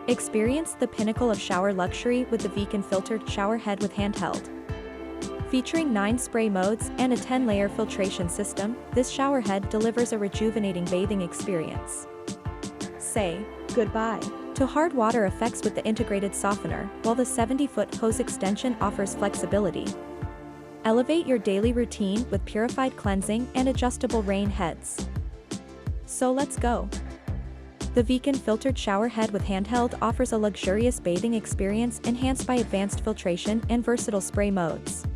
Experience the pinnacle of shower luxury with the Viken filtered shower head with handheld. Featuring 9 spray modes and a 10-layer filtration system, this shower head delivers a rejuvenating bathing experience. Say goodbye to hard water effects with the integrated softener, while the 70-foot hose extension offers flexibility. Elevate your daily routine with purified cleansing and adjustable rain heads. So let's go. The Viken filtered shower head with handheld offers a luxurious bathing experience enhanced by advanced filtration and versatile spray modes.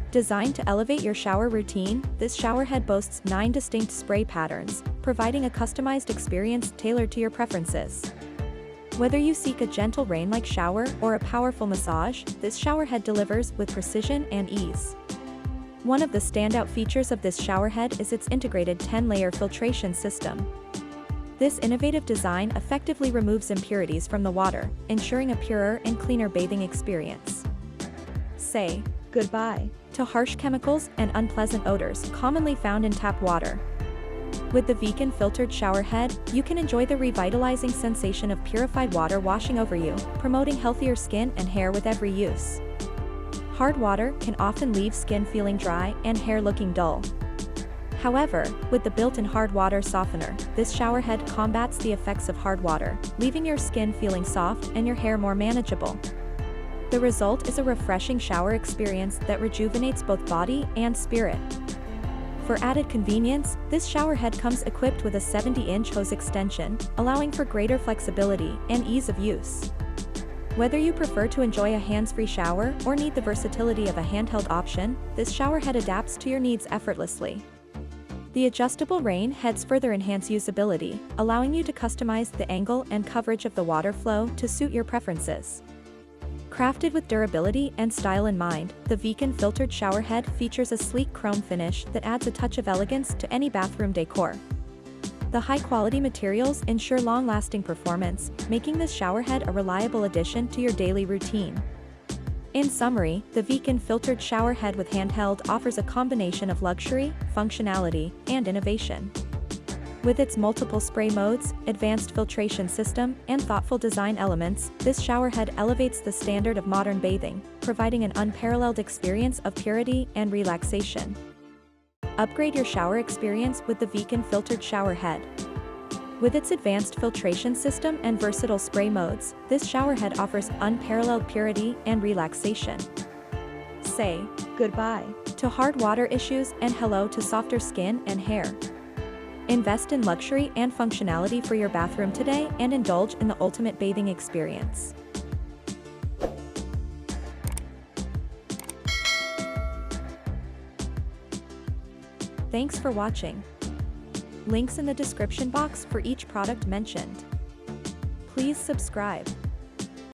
Designed to elevate your shower routine, this shower head boasts 9 distinct spray patterns, providing a customized experience tailored to your preferences. Whether you seek a gentle rain-like shower or a powerful massage, this shower head delivers with precision and ease. One of the standout features of this shower head is its integrated 10-layer filtration system. This innovative design effectively removes impurities from the water, ensuring a purer and cleaner bathing experience. Say goodbye to harsh chemicals and unpleasant odors commonly found in tap water. With the Viken filtered shower head, you can enjoy the revitalizing sensation of purified water washing over you, promoting healthier skin and hair with every use. Hard water can often leave skin feeling dry and hair looking dull. However, with the built-in hard water softener, this shower head combats the effects of hard water, leaving your skin feeling soft and your hair more manageable. The result is a refreshing shower experience that rejuvenates both body and spirit. For added convenience, this shower head comes equipped with a 70-inch hose extension, allowing for greater flexibility and ease of use. Whether you prefer to enjoy a hands-free shower or need the versatility of a handheld option, this shower head adapts to your needs effortlessly. The adjustable rain heads further enhance usability, allowing you to customize the angle and coverage of the water flow to suit your preferences. Crafted with durability and style in mind, the Viken filtered shower head features a sleek chrome finish that adds a touch of elegance to any bathroom decor. The high-quality materials ensure long-lasting performance, making this shower head a reliable addition to your daily routine. In summary, the Viken filtered shower head with handheld offers a combination of luxury, functionality, and innovation. With its multiple spray modes, advanced filtration system, and thoughtful design elements, this shower head elevates the standard of modern bathing, providing an unparalleled experience of purity and relaxation. Upgrade your shower experience with the Viken filtered shower head. With its advanced filtration system and versatile spray modes, this shower head offers unparalleled purity and relaxation. Say goodbye to hard water issues and hello to softer skin and hair. Invest in luxury and functionality for your bathroom today and indulge in the ultimate bathing experience. Thanks for watching. Links in the description box for each product mentioned. Please subscribe.